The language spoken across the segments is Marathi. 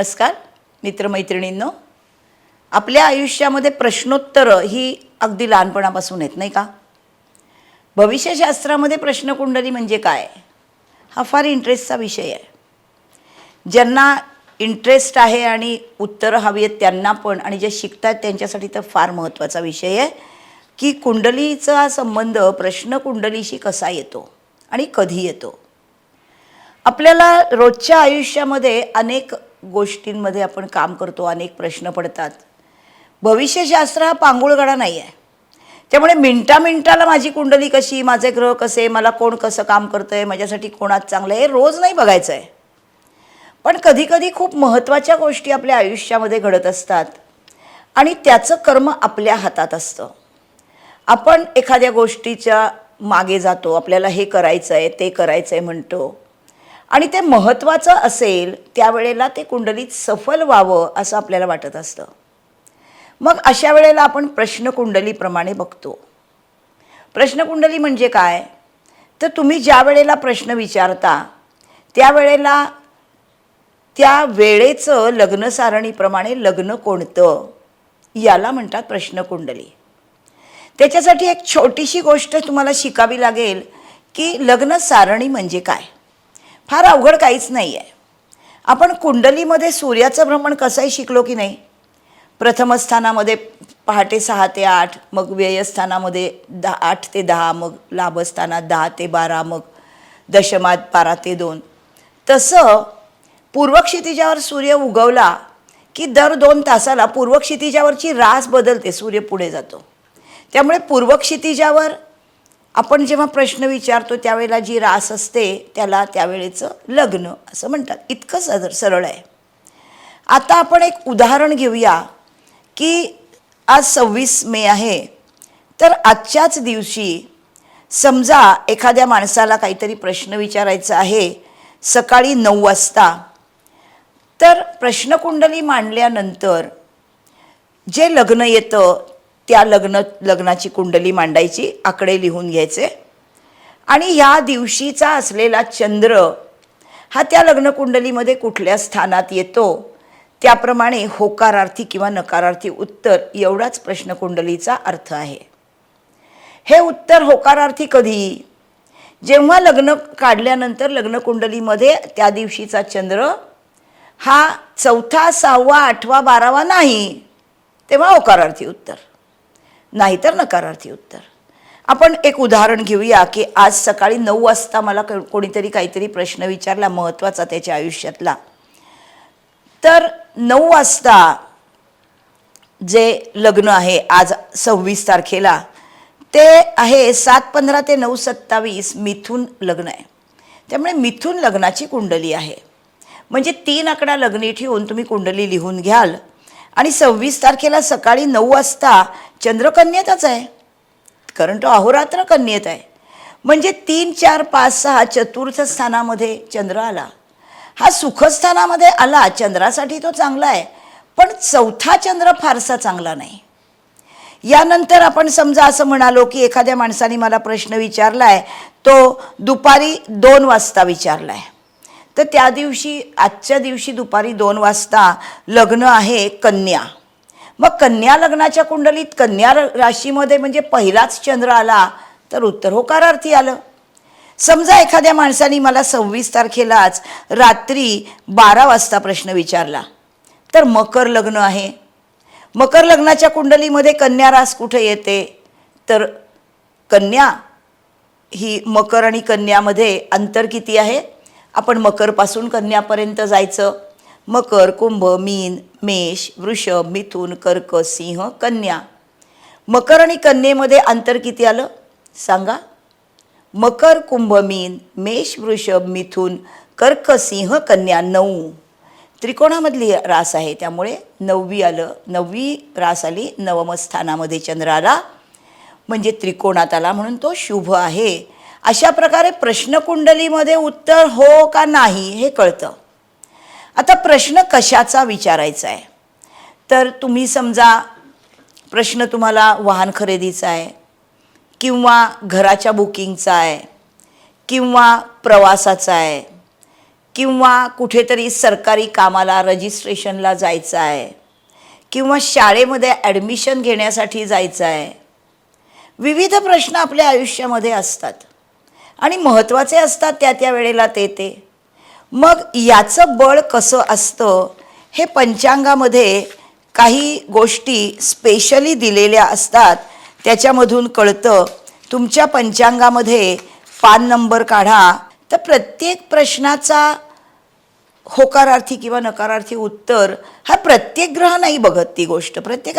नमस्कार मित्रमैत्रिणींनो, आपल्या आयुष्यामध्ये प्रश्नोत्तरं ही अगदी लहानपणापासून आहेत नाही का? भविष्यशास्त्रामध्ये प्रश्नकुंडली म्हणजे काय हा फार इंटरेस्टचा विषय आहे. ज्यांना इंटरेस्ट आहे आणि उत्तरं हवी आहेत त्यांना पण, आणि जे शिकतात त्यांच्यासाठी तर फार महत्त्वाचा विषय आहे की कुंडलीचा संबंध प्रश्नकुंडलीशी कसा येतो आणि कधी येतो. आपल्याला रोजच्या आयुष्यामध्ये अनेक गोष्टींमध्ये आपण काम करतो, अनेक प्रश्न पडतात. भविष्यशास्त्र हा पांगुळगडा नाही आहे. त्यामुळे मिनटाला माझी कुंडली कशी, माझे ग्रह कसे, मला कोण कसं काम करतं आहे, माझ्यासाठी कोणात चांगलं आहे हे रोज नाही बघायचं आहे. पण कधीकधी खूप महत्त्वाच्या गोष्टी आपल्या आयुष्यामध्ये घडत असतात आणि त्याचं कर्म आपल्या हातात असतं. आपण एखाद्या गोष्टीच्या मागे जातो, आपल्याला हे करायचं आहे ते करायचं आहे म्हणतो, आणि ते महत्त्वाचं असेल त्यावेळेला ते कुंडलीत सफल व्हावं असं आपल्याला वाटत असतं. मग अशा वेळेला आपण प्रश्नकुंडलीप्रमाणे बघतो. प्रश्नकुंडली म्हणजे काय तर तुम्ही ज्या वेळेला प्रश्न विचारता त्यावेळेला त्या वेळेचं लग्न सारणीप्रमाणे लग्न कोणतं याला म्हणतात प्रश्नकुंडली. त्याच्यासाठी एक छोटीशी गोष्ट तुम्हाला शिकावी लागेल की लग्न सारणी म्हणजे काय. फार अवघड काहीच नाही आहे. आपण कुंडलीमध्ये सूर्याचं भ्रमण कसंही शिकलो की नाही. प्रथम स्थानामध्ये पहाटे 6 ते 8, मग व्ययस्थानामध्ये 8 ते 10, मग लाभस्थानात 10 ते 12, मग दशमात 12 ते 2. तसं पूर्वक्षितिजावर सूर्य उगवला की दर 2 तासाला पूर्वक्षितिजावरची रास बदलते, सूर्य पुढे जातो. त्यामुळे पूर्वक्षितिजावर आपण जेव्हा प्रश्न विचारतो त्यावेळेला जी रास असते त्याला त्यावेळेचं लग्न असं म्हणतात. इतकं सरळ आहे. आता आपण एक उदाहरण घेऊया की आज 26 मे आहे, तर आजच्याच दिवशी समजा एखाद्या माणसाला काहीतरी प्रश्न विचारायचा आहे सकाळी 9 वाजता. तर प्रश्नकुंडली मांडल्यानंतर जे लग्न येतं त्या लग्नाची कुंडली मांडायची, आकडे लिहून घ्यायचे, आणि ह्या दिवशीचा असलेला चंद्र हा त्या लग्नकुंडलीमध्ये कुठल्या स्थानात येतो त्याप्रमाणे होकारार्थी किंवा नकारार्थी उत्तर, एवढाच प्रश्नकुंडलीचा अर्थ आहे. हे उत्तर होकारार्थी कधी, जेव्हा लग्न काढल्यानंतर लग्नकुंडलीमध्ये त्या दिवशीचा चंद्र हा 4था, 6वा, 8वा, 12वा नाही, तेव्हा होकारार्थी उत्तर, नाहीतर नकारार्थी उत्तर. आपण एक उदाहरण घेऊया की आज सकाळी 9 वाजता मला कोणीतरी काहीतरी प्रश्न विचारला महत्त्वाचा त्याच्या आयुष्यातला. तर 9 वाजता जे लग्न आहे आज 26 तारखेला ते आहे 7:15 ते 9:27 मिथुन लग्न आहे. त्यामुळे मिथुन लग्नाची कुंडली आहे. म्हणजे 3 आकडा लग्नी ठेवून तुम्ही कुंडली लिहून घ्याल आणि 26 तारखेला सकाळी 9 वाजता चंद्र कन्येतच आहे, कारण तो अहोरात्र कन्येत आहे. म्हणजे 3, 4, 5, 6 चतुर्थ स्थानामध्ये चंद्र आला. हा सुखस्थानामध्ये आला, चंद्रासाठी तो चांगला आहे, पण 4था चंद्र फारसा चांगला नाही. यानंतर आपण समजा असं म्हणालो की एखाद्या माणसाने मला प्रश्न विचारला आहे, तो दुपारी 2 वाजता विचारला आहे, तर त्या दिवशी आजच्या दिवशी दुपारी 2 वाजता लग्न आहे कन्या. मग कन्या लग्नाच्या कुंडलीत कन्या राशीमध्ये म्हणजे पहिलाच चंद्र आला तर उत्तर होकारार्थी आलं. समजा एखाद्या माणसाने मला 26 तारखेलाच रात्री 12 वाजता प्रश्न विचारला, तर मकर लग्न आहे. मकर लग्नाच्या कुंडलीमध्ये कन्या रास कुठे येते तर कन्या ही मकर आणि कन्यामध्ये अंतर किती आहे, आपण मकरपासून कन्यापर्यंत जायचं. मकर, कुंभ, मीन, मेष, वृषभ, मिथुन, कर्क, सिंह, कन्या. मकर आणि कन्येमध्ये अंतर किती आलं सांगा. मकर, कुंभ, मीन, मेष, वृषभ, मिथुन, कर्क, सिंह, कन्या, 9 त्रिकोणामधली रास आहे. त्यामुळे 9वी आलं, 9वी रास आली, 9म स्थानामध्ये चंद्र आला म्हणजे त्रिकोणात आला, म्हणून तो शुभ आहे. अशा प्रकारे प्रश्नकुंडलीमध्ये उत्तर हो का नाही हे कळतं. आता प्रश्न कशाचा विचारायचा आहे तर तुम्ही समजा प्रश्न तुम्हाला वाहन खरेदीचा आहे किंवा घराच्या बुकिंगचा आहे किंवा प्रवासाचा आहे किंवा कुठेतरी सरकारी कामाला रजिस्ट्रेशनला जायचं आहे किंवा शाळेमध्ये ॲडमिशन घेण्यासाठी जायचं आहे. विविध प्रश्न आपल्या आयुष्यामध्ये असतात आणि महत्त्वाचे असतात त्या त्या वेळेला ते. मग याचं बळ कसं असतं हे पंचांगामध्ये काही गोष्टी स्पेशली दिलेल्या असतात. त्याच्यामधून कळतं. तुमच्या पंचांगामध्ये पान नंबर काढा, तर प्रत्येक प्रश्नाचा होकारार्थी किंवा नकारार्थी उत्तर हा प्रत्येक ग्रह नाही बघत. ती गोष्ट प्रत्येक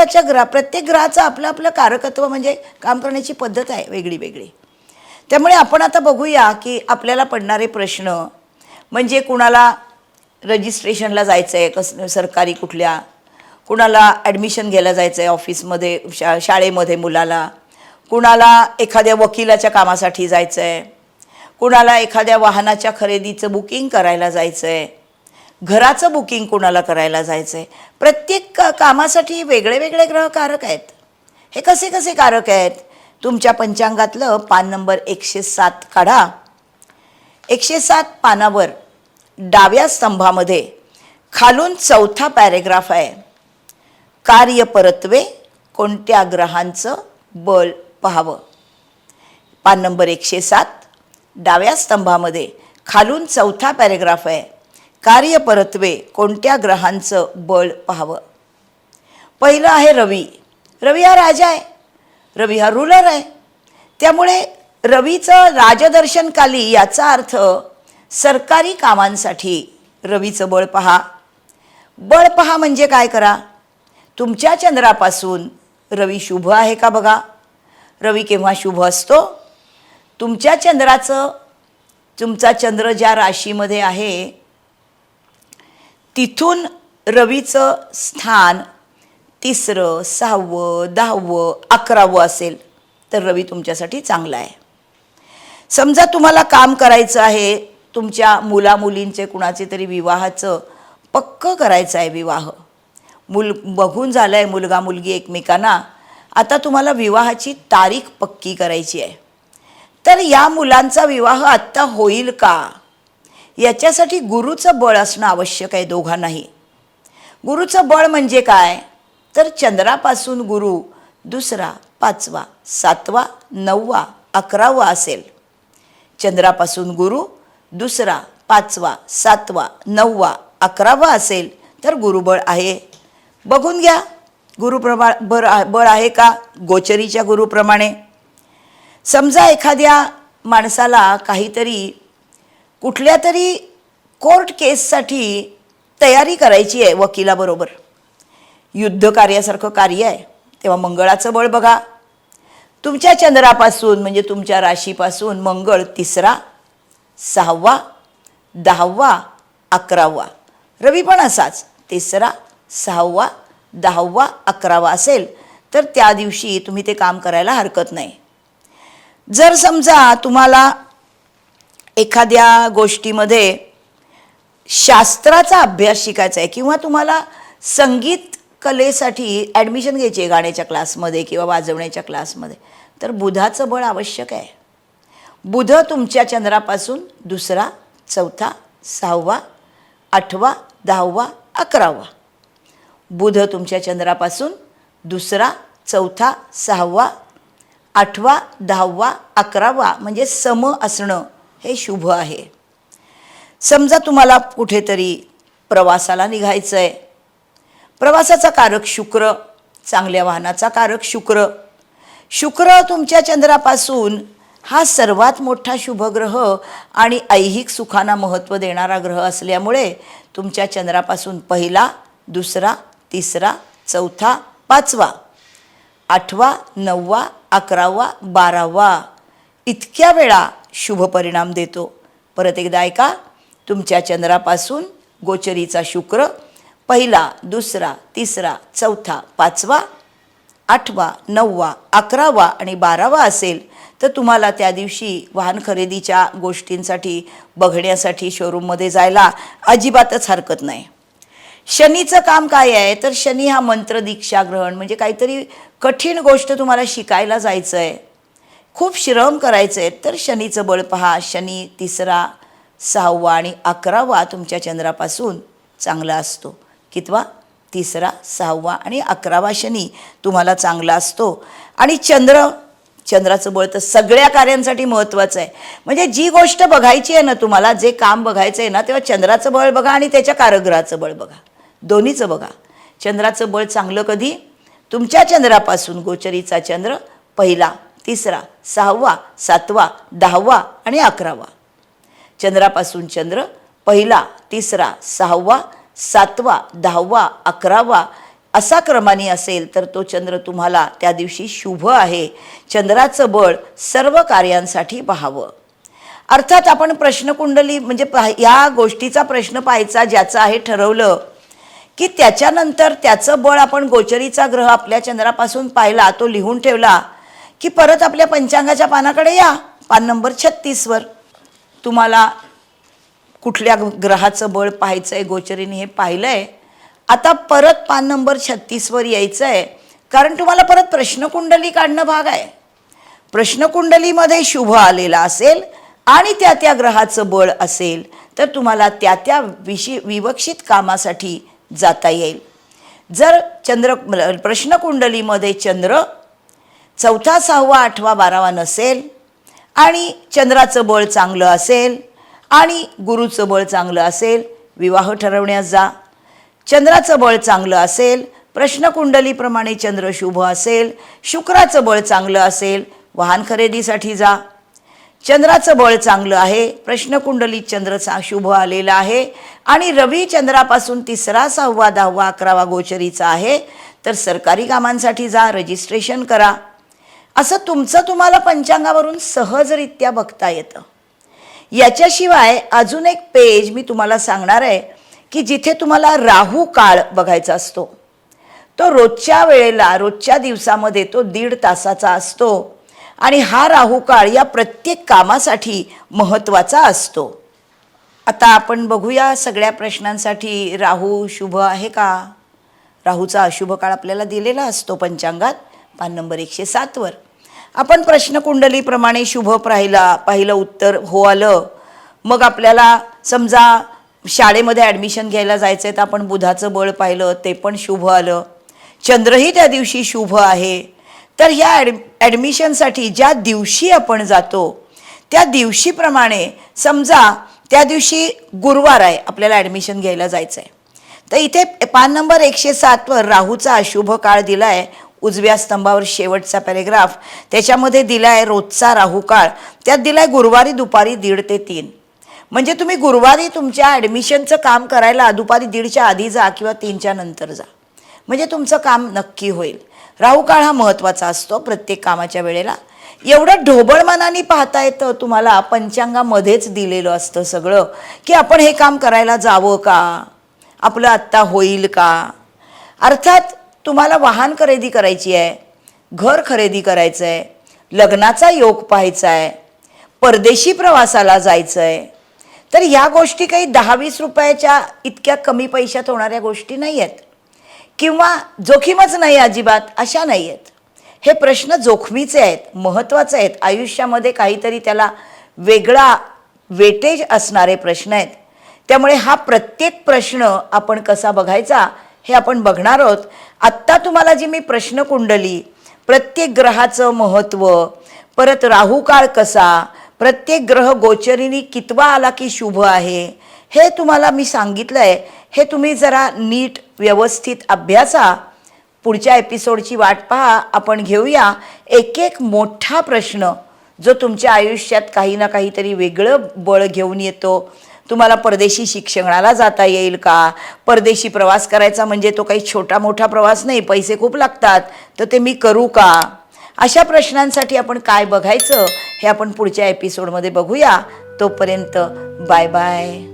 ग्रहाचं आपलं आपलं कारकत्व म्हणजे काम करण्याची पद्धत आहे वेगळी वेगळी. त्यामुळे आपण आता बघूया की आपल्याला पडणारे प्रश्न म्हणजे कुणाला रजिस्ट्रेशनला जायचं आहे सरकारी कुठल्या, कुणाला ॲडमिशन घ्यायला जायचं आहे ऑफिसमध्ये शाळेमध्ये मुलाला, कुणाला एखाद्या वकिलाच्या कामासाठी जायचं आहे, कुणाला एखाद्या वाहनाच्या खरेदीचं बुकिंग करायला जायचं आहे, घराचं बुकिंग कुणाला करायला जायचं आहे. प्रत्येक कामासाठी वेगळे वेगळे ग्रह कारक आहेत. हे कसे कसे कारक आहेत? तुमच्या पंचांगातलं पान नंबर 107 काढा. 107 पानावर डाव्या स्तंभामध्ये खालून चौथा पॅरेग्राफ आहे. कार्यपरत्वे कोणत्या ग्रहांचं बळ पाहावं. पान नंबर 107 डाव्या स्तंभामध्ये खालून चौथा पॅरेग्राफ आहे. कार्यपरत्वे कोणत्या ग्रहांचं बळ पाहावं. पहिलं आहे रवी. रवी हा राजा आहे, रवी हा रूलर आहे. त्यामुळे रवीचं राजदर्शनकाली याचा अर्थ सरकारी कामांसाठी रवीचं बळ पहा. बळ पहा म्हणजे काय करा, तुमच्या चंद्रापासून रवी शुभ आहे का बघा. रवी केव्हा शुभ असतो? तुमच्या चंद्राचं, तुमचा चंद्र ज्या राशीमध्ये आहे तिथून रवीचं स्थान 3रं, 6वं, 10वं, 11वं असेल तर रवी तुमच्यासाठी चांगला आहे. समजा तुम्हाला काम करायचं आहे, तुमच्या मुलामुलींचे कुणाचे तरी विवाहाचं पक्कं करायचं आहे. विवाह बघून झालं आहे मुलगा मुलगी एकमेकांना, आता तुम्हाला विवाहाची तारीख पक्की करायची आहे. तर या मुलांचा विवाह आत्ता होईल का याच्यासाठी गुरुचं बळ असणं आवश्यक आहे दोघांनाही. गुरुचं बळ म्हणजे काय, तर चंद्रापासून गुरु 2रा, 5वा, 7वा, 9वा, 11वा असेल. चंद्रापासून गुरु 2रा, 5वा, 7वा, 9वा, 11वा असेल तर गुरुबळ आहे. बघून घ्या बळ आहे का गोचरीच्या गुरुप्रमाणे. समजा एखाद्या माणसाला काहीतरी कुठल्या तरी कोर्ट केससाठी तयारी करायची आहे वकिलाबरोबर, युद्ध कार्यासारखं कार्य आहे, तेव्हा मंगळाचं बळ बघा. तुमच्या चंद्रापासून म्हणजे तुमच्या राशीपासून मंगळ 3रा, 6वा, 10वा, 11वा. रवी पण असाच 3रा, 6वा, 10वा, 11वा असेल तर त्या दिवशी तुम्ही ते काम करायला हरकत नाही. जर समजा तुम्हाला एखाद्या गोष्टीमध्ये शास्त्राचा अभ्यास शिकायचा आहे किंवा तुम्हाला संगीत कलेसाठी ॲडमिशन घ्यायची आहे गाण्याच्या क्लासमध्ये किंवा वाजवण्याच्या क्लासमध्ये, तर बुधाचं बळ आवश्यक आहे. बुध तुमच्या चंद्रापासून 2रा, 4था, 6वा, 8वा, 10वा, 11वा. बुध तुमच्या चंद्रापासून 2रा, 4था, 6वा, 8वा, 10वा, 11वा म्हणजे सम असणं हे शुभ आहे. समजा तुम्हाला कुठेतरी प्रवासाला निघायचं आहे, प्रवासाचा कारक शुक्र, चांगल्या वाहनाचा कारक शुक्र. शुक्र तुमच्या चंद्रापासून हा सर्वात मोठा शुभग्रह आणि ऐहिक सुखांना महत्त्व देणारा ग्रह असल्यामुळे तुमच्या चंद्रापासून 1ला, 2रा, 3रा, 4था, 5वा, 8वा, 9वा, 11वा, 12वा इतक्या वेळा शुभ परिणाम देतो. परत एकदा ऐका, तुमच्या चंद्रापासून गोचरीचा शुक्र 1ला, 2रा, 3रा, 4था, 5वा, 8वा, 9वा, 11वा आणि 12वा असेल तर तुम्हाला त्या दिवशी वाहन खरेदीच्या गोष्टींसाठी बघण्यासाठी शोरूममध्ये जायला अजिबातच हरकत नाही. शनीचं काम काय आहे, तर शनी हा मंत्र दीक्षा ग्रहण म्हणजे काहीतरी कठीण गोष्ट तुम्हाला शिकायला जायचं आहे, खूप श्रम करायचे आहेत, तर शनीचं बळ पहा. शनी 3रा, 6वा आणि 11वा तुमच्या चंद्रापासून चांगला असतो. कितवा? 3रा, 6वा आणि 11वा शनी तुम्हाला चांगला असतो. आणि चंद्राचं बळ तर सगळ्या कार्यांसाठी महत्त्वाचं आहे. म्हणजे जी गोष्ट बघायची आहे ना तुम्हाला, जे काम बघायचं आहे ना, तेव्हा चंद्राचं बळ बघा आणि त्याच्या कारग्रहाचं बळ बघा, दोन्हीचं बघा. चंद्राचं बळ चांगलं कधी? तुमच्या चंद्रापासून गोचरीचा चंद्र 1, 3, 6वा, 7वा, 10वा आणि 11वा. चंद्रापासून चंद्र 1, 3, 6वा, 7वा, 10वा, 11वा असा क्रमाने असेल तर तो चंद्र तुम्हाला त्या दिवशी शुभ आहे. चंद्राचं बळ सर्व कार्यांसाठी पाहावं. अर्थात आपण प्रश्नकुंडली म्हणजे या गोष्टीचा प्रश्न पाहायचा ज्याचं आहे ठरवलं की त्याच्यानंतर त्याचं बळ आपण गोचरीचा ग्रह आपल्या चंद्रापासून पाहिला, तो लिहून ठेवला की परत आपल्या पंचांगाच्या पानाकडे या, पान नंबर 36वर. तुम्हाला कुठल्या ग्रहाचं बळ पाहायचं आहे गोचरीने हे पाहिलं आहे. आता परत पान नंबर 36वर यायचं आहे, कारण तुम्हाला परत प्रश्नकुंडली काढणं भाग आहे. प्रश्नकुंडलीमध्ये शुभ आलेला असेल आणि त्या ग्रहाचं बळ असेल तर तुम्हाला त्या विवक्षित कामासाठी जाता येईल. जर प्रश्नकुंडलीमध्ये चंद्र 4, 6वा, 8वा, 12वा नसेल आणि चंद्राचं बळ चांगलं असेल आणि गुरुचं बळ चांगलं असेल, विवाह ठरवण्यास जा. चंद्राचं बळ चांगलं असेल, प्रश्नकुंडलीप्रमाणे चंद्र शुभ असेल, शुक्राचं बळ चांगलं असेल, वाहन खरेदीसाठी जा. चंद्राचं बळ चांगलं आहे, प्रश्नकुंडलीत चंद्र शुभ आलेला आहे आणि रवी चंद्रापासून 3, 6वा, 10वा, 11वा गोचरीचा आहे तर सरकारी कामांसाठी जा, रजिस्ट्रेशन करा. असं तुम्हाला पंचांगावरून सहजरित्या बघता येतं. याच्याशिवाय अजून एक पेज मी तुम्हाला सांगणार आहे की जिथे तुम्हाला राहू काळ बघायचा असतो. तो रोजच्या वेळेला, रोजच्या दिवसामध्ये तो 1.5 तासाचा असतो आणि हा राहू काळ या प्रत्येक कामासाठी महत्त्वाचा असतो. आता आपण बघूया सगळ्या प्रश्नांसाठी राहू शुभ आहे का? राहूचा अशुभ काळ आपल्याला दिलेला असतो पंचांगात, पान नंबर 107वर. आपण प्रश्नकुंडलीप्रमाणे शुभ पाहिलं, उत्तर हो आलं. मग आपल्याला समजा शाळेमध्ये ॲडमिशन घ्यायला जायचं आहे तर आपण बुधाचं बळ पाहिलं, ते पण शुभ आलं. चंद्रही त्या दिवशी शुभ आहे. तर ह्या ॲडमिशनसाठी ज्या दिवशी आपण जातो त्या दिवशीप्रमाणे, समजा त्या दिवशी गुरुवार आहे, आपल्याला ॲडमिशन घ्यायला जायचं आहे, तर इथे पान नंबर 107वर राहूचा अशुभ काळ दिला आहे. उजव्या स्तंभावर शेवटचा पॅरेग्राफ, त्याच्यामध्ये दिला आहे रोजचा राहू काळ. त्यात दिला आहे गुरुवारी दुपारी 1:30 ते 3. म्हणजे तुम्ही गुरुवारी तुमच्या ॲडमिशनचं काम करायला दुपारी 1:30च्या आधी जा किंवा 3च्या नंतर जा, म्हणजे तुमचं काम नक्की होईल. राहू काळ हा महत्त्वाचा असतो प्रत्येक कामाच्या वेळेला. एवढं ढोबळ मनाने पाहता येतं तुम्हाला, पंचांगामध्येच दिलेलं असतं सगळं की आपण हे काम करायला जावं का, आपलं आत्ता होईल का. अर्थात तुम्हाला वाहन खरेदी करायची आहे, घर खरेदी करायचं आहे, लग्नाचा योग पाहायचा आहे, परदेशी प्रवासाला जायचं आहे, तर ह्या गोष्टी काही 10-20 रुपयाच्या इतक्या कमी पैशात होणाऱ्या गोष्टी नाही आहेत किंवा जोखीमच नाही अजिबात, अशा नाही आहेत. हे प्रश्न जोखमीचे आहेत, महत्त्वाचे आहेत, आयुष्यामध्ये काहीतरी त्याला वेगळा वेटेज असणारे प्रश्न आहेत. त्यामुळे हा प्रत्येक प्रश्न आपण कसा बघायचा हे आपण बघणार आहोत. आत्ता तुम्हाला जी मी प्रश्नकुंडली, प्रत्येक ग्रहाचं महत्त्व, परत राहू काळ कसा, प्रत्येक ग्रह गोचरीने कितवा आला की शुभ आहे, हे तुम्हाला मी सांगितलं आहे. हे तुम्ही जरा नीट व्यवस्थित अभ्यासा. पुढच्या एपिसोडची वाट पहा. आपण घेऊया एक मोठा प्रश्न जो तुमच्या आयुष्यात काही ना काहीतरी वेगळं बळ घेऊन येतो. तुम्हाला परदेशी शिक्षणाला जाता येईल का, परदेशी प्रवास करायचा म्हणजे तो काही छोटा मोठा प्रवास नाही, पैसे खूप लागतात, तर ते मी करू का. अशा प्रश्नांसाठी आपण काय बघायचं हे आपण पुढच्या एपिसोडमध्ये बघूया. तोपर्यंत बाय बाय.